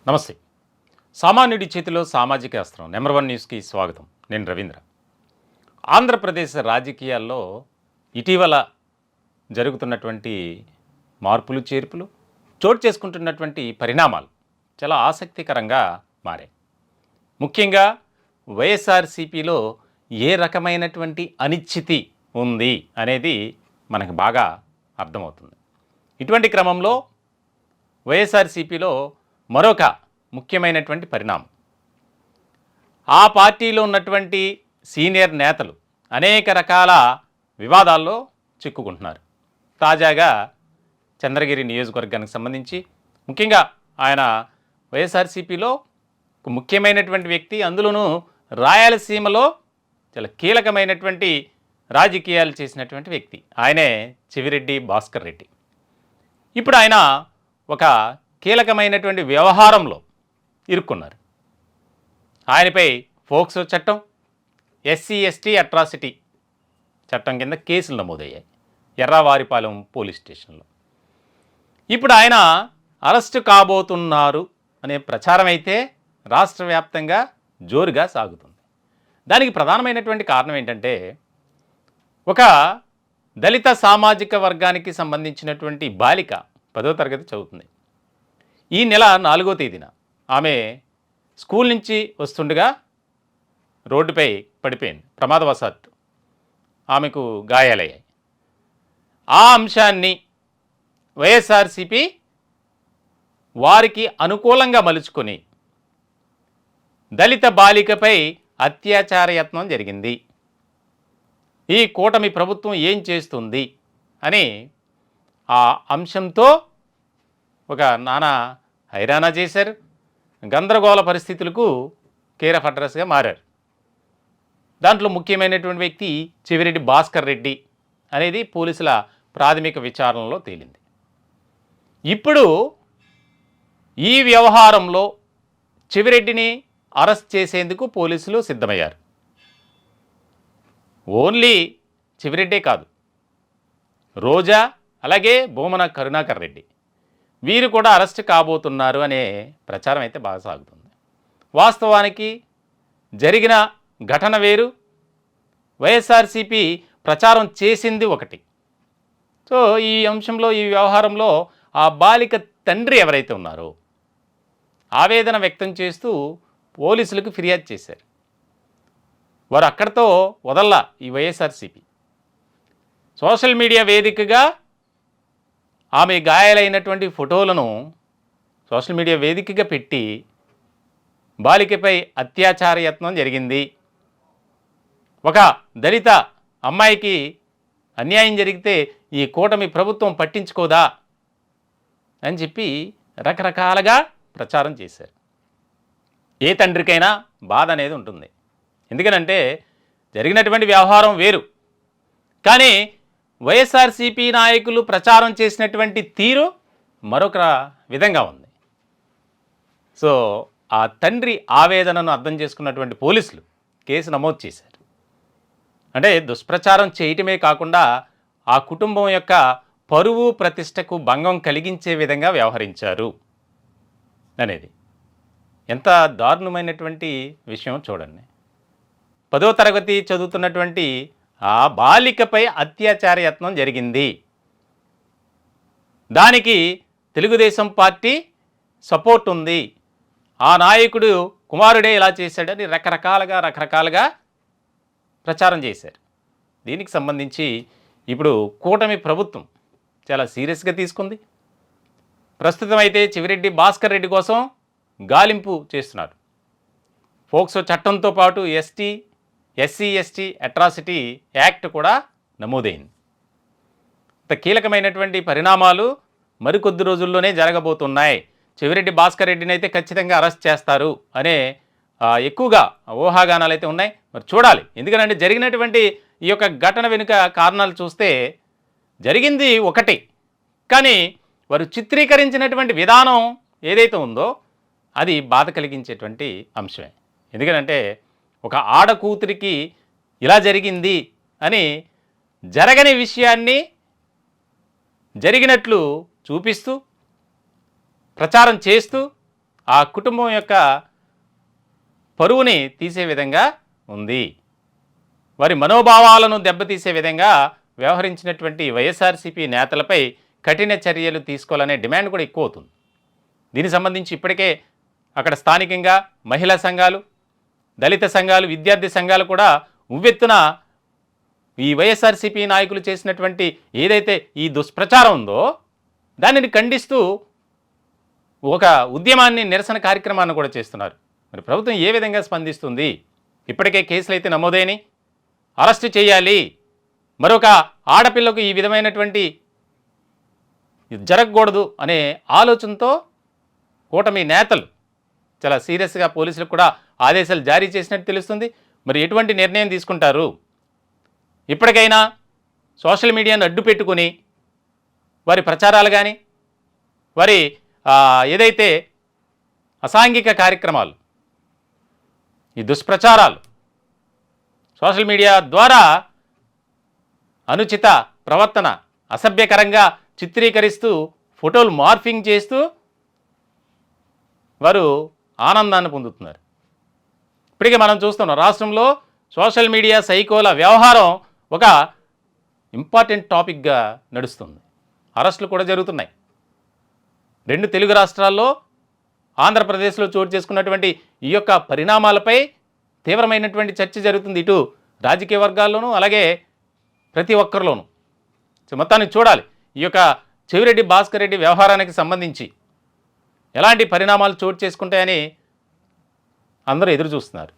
నమస్తే. సామాన్యుడి చేతిలో సామాజిక అస్త్రం నెంబర్ 1 న్యూస్కి స్వాగతం. నేను రవీంద్ర. ఆంధ్రప్రదేశ్ రాజకీయాల్లో ఇటీవల జరుగుతున్నటువంటి మార్పులు చేర్పులు చోటు చేసుకుంటున్నటువంటి పరిణామాలు చాలా ఆసక్తికరంగా మారాయి. ముఖ్యంగా వైఎస్ఆర్సీపీలో ఏ రకమైనటువంటి అనిశ్చితి ఉంది అనేది మనకు బాగా అర్థమవుతుంది. ఇటువంటి క్రమంలో వైఎస్ఆర్సీపీలో మరొక ముఖ్యమైనటువంటి పరిణామం, ఆ పార్టీలో ఉన్నటువంటి సీనియర్ నేతలు అనేక రకాల వివాదాల్లో చిక్కుకుంటున్నారు. తాజాగా చంద్రగిరి నియోజకవర్గానికి సంబంధించి ముఖ్యంగా ఆయన వైఎస్ఆర్సీపీలో ఒక ముఖ్యమైనటువంటి వ్యక్తి, అందులోనూ రాయలసీమలో చాలా కీలకమైనటువంటి రాజకీయాలు చేసినటువంటి వ్యక్తి. ఆయనే చెవిరెడ్డి భాస్కర్ రెడ్డి. ఇప్పుడు ఆయన ఒక కీలకమైనటువంటి వ్యవహారంలో ఇరుక్కున్నారు. ఆయనపై ఫోక్సో చట్టం, ఎస్సీ ఎస్టీ అట్రాసిటీ చట్టం కింద కేసులు నమోదయ్యాయి ఎర్రవారిపాలెం పోలీస్ స్టేషన్లో. ఇప్పుడు ఆయన అరెస్టు కాబోతున్నారు అనే ప్రచారం అయితే రాష్ట్ర వ్యాప్తంగా జోరుగా సాగుతుంది. దానికి ప్రధానమైనటువంటి కారణం ఏంటంటే, ఒక దళిత సామాజిక వర్గానికి సంబంధించినటువంటి బాలిక 10వ తరగతి చదువుతుంది. ఈ నెల 4వ తేదీన ఆమె స్కూల్ నుంచి వస్తుండగా రోడ్డుపై పడిపోయింది. ప్రమాదవశాత్తు ఆమెకు గాయాలయ్యాయి. ఆ అంశాన్ని వైఎస్ఆర్సీపీ వారికి అనుకూలంగా మలుచుకొని దళిత బాలికపై అత్యాచార యత్నం జరిగింది, ఈ కూటమి ప్రభుత్వం ఏం చేస్తుంది అని ఆ అంశంతో ఒక నానా హైరానా చేశారు. గందరగోళ పరిస్థితులకు కేర్ ఆఫ్ అడ్రస్గా మారారు. దాంట్లో ముఖ్యమైనటువంటి వ్యక్తి చెవిరెడ్డి భాస్కర్ రెడ్డి అనేది పోలీసుల ప్రాథమిక విచారణలో తేలింది. ఇప్పుడు ఈ వ్యవహారంలో చెవిరెడ్డిని అరెస్ట్ చేసేందుకు పోలీసులు సిద్ధమయ్యారు. ఓన్లీ చెవిరెడ్డే కాదు, రోజా అలాగే భూమన కరుణాకర్ రెడ్డి వీరు కూడా అరెస్ట్ కాబోతున్నారు అనే ప్రచారం అయితే బాగా సాగుతుంది. వాస్తవానికి జరిగిన ఘటన వేరు, వైఎస్ఆర్సీపీ ప్రచారం చేసింది ఒకటి. సో ఈ అంశంలో, ఈ వ్యవహారంలో ఆ బాలిక తండ్రి ఎవరైతే ఉన్నారో ఆవేదన వ్యక్తం చేస్తూ పోలీసులకు ఫిర్యాదు చేశారు. వారు అక్కడితో వదల్లా ఈ వైఎస్ఆర్సీపీ. సోషల్ మీడియా వేదికగా ఆమె గాయాలైనటువంటి ఫోటోలను సోషల్ మీడియా వేదికగా పెట్టి బాలికపై అత్యాచార యత్నం జరిగింది, ఒక దళిత అమ్మాయికి అన్యాయం జరిగితే ఈ కూటమి ప్రభుత్వం పట్టించుకోదా అని చెప్పి రకరకాలుగా ప్రచారం చేశారు. ఏ తండ్రికైనా బాధ అనేది ఉంటుంది. ఎందుకనంటే జరిగినటువంటి వ్యవహారం వేరు, కానీ వైఎస్ఆర్సీపీ నాయకులు ప్రచారం చేసినటువంటి తీరు మరొక విధంగా ఉంది. సో ఆ తండ్రి ఆవేదనను అర్థం చేసుకున్నటువంటి పోలీసులు కేసు నమోదు చేశారు. అంటే దుష్ప్రచారం చేయటమే కాకుండా ఆ కుటుంబం యొక్క పరువు ప్రతిష్టకు భంగం కలిగించే విధంగా వ్యవహరించారు అనేది ఎంత దారుణమైనటువంటి విషయం చూడండి. 10వ తరగతి చదువుతున్నటువంటి ఆ బాలికపై అత్యాచార యత్నం జరిగింది, దానికి తెలుగుదేశం పార్టీ సపోర్ట్ ఉంది, ఆ నాయకుడు కుమారుడే ఇలా చేశాడని రకరకాలుగా ప్రచారం చేశారు. దీనికి సంబంధించి ఇప్పుడు కూటమి ప్రభుత్వం చాలా సీరియస్గా తీసుకుంది. ప్రస్తుతం అయితే చెవిరెడ్డి భాస్కర్ రెడ్డి కోసం గాలింపు చేస్తున్నారు. ఫోక్సో చట్టంతో పాటు ఎస్సీ ఎస్టీ అట్రాసిటీ యాక్ట్ కూడా నమోదైంది. ఇంత కీలకమైనటువంటి పరిణామాలు మరికొద్ది రోజుల్లోనే జరగబోతున్నాయి. చెవిరెడ్డి భాస్కర్ రెడ్డిని అయితే ఖచ్చితంగా అరెస్ట్ చేస్తారు అనే ఎక్కువగా ఊహాగానాలు అయితే ఉన్నాయి. మరి చూడాలి. ఎందుకంటే జరిగినటువంటి ఈ యొక్క ఘటన వెనుక కారణాలు చూస్తే జరిగింది ఒకటి, కానీ వారు చిత్రీకరించినటువంటి విధానం ఏదైతే ఉందో అది బాధ కలిగించేటువంటి అంశమే. ఎందుకంటే ఒక ఆడకూతురికి ఇలా జరిగింది అని జరగని విషయాన్ని జరిగినట్లు చూపిస్తూ ప్రచారం చేస్తూ ఆ కుటుంబం యొక్క పరువుని తీసే విధంగా ఉంది. వారి మనోభావాలను దెబ్బతీసే విధంగా వ్యవహరించినటువంటి వైఎస్ఆర్సీపీ నేతలపై కఠిన చర్యలు తీసుకోవాలనే డిమాండ్ కూడా ఎక్కువ అవుతుంది. దీనికి సంబంధించి ఇప్పటికే అక్కడ స్థానికంగా మహిళా సంఘాలు, దళిత సంఘాలు, విద్యార్థి సంఘాలు కూడా ఉవ్వెత్తున ఈ వైఎస్ఆర్సీపీ నాయకులు చేసినటువంటి ఏదైతే ఈ దుష్ప్రచారం ఉందో దానిని ఖండిస్తూ ఒక ఉద్యమాన్ని, నిరసన కార్యక్రమాన్ని కూడా చేస్తున్నారు. మరి ప్రభుత్వం ఏ విధంగా స్పందిస్తుంది? ఇప్పటికే కేసులు అయితే నమోదైనవి, అరెస్టు చేయాలి, మరొక ఆడపిల్లకు ఈ విధమైనటువంటి జరగకూడదు అనే ఆలోచనతో కూటమి నేతలు చాలా సీరియస్గా పోలీసులకు కూడా ఆదేశాలు జారీ చేసినట్టు తెలుస్తుంది. మరి ఎటువంటి నిర్ణయం తీసుకుంటారు? ఇప్పటికైనా సోషల్ మీడియాను అడ్డు పెట్టుకుని వారి ప్రచారాలు కానీ, వారి ఏదైతే అసాంఘిక కార్యక్రమాలు, ఈ దుష్ప్రచారాలు సోషల్ మీడియా ద్వారా అనుచిత ప్రవర్తన, అసభ్యకరంగా చిత్రీకరిస్తూ ఫోటోలు మార్ఫింగ్ చేస్తూ వారు ఆనందాన్ని పొందుతున్నారు. ఇప్పటికే మనం చూస్తున్నాం రాష్ట్రంలో సోషల్ మీడియా సైకోల వ్యవహారం ఒక ఇంపార్టెంట్ టాపిక్గా నడుస్తుంది. అరెస్టులు కూడా జరుగుతున్నాయి. 2 తెలుగు రాష్ట్రాల్లో, ఆంధ్రప్రదేశ్లో చోటు చేసుకున్నటువంటి ఈ యొక్క పరిణామాలపై తీవ్రమైనటువంటి చర్చ జరుగుతుంది. ఇటు రాజకీయ వర్గాల్లోనూ, అలాగే ప్రతి ఒక్కరిలోనూ. మొత్తానికి చూడాలి ఈ యొక్క చెవిరెడ్డి భాస్కర్ రెడ్డి వ్యవహారానికి సంబంధించి ఎలాంటి పరిణామాలు చోటు చేసుకుంటాయని అందరూ ఎదురు చూస్తున్నారు.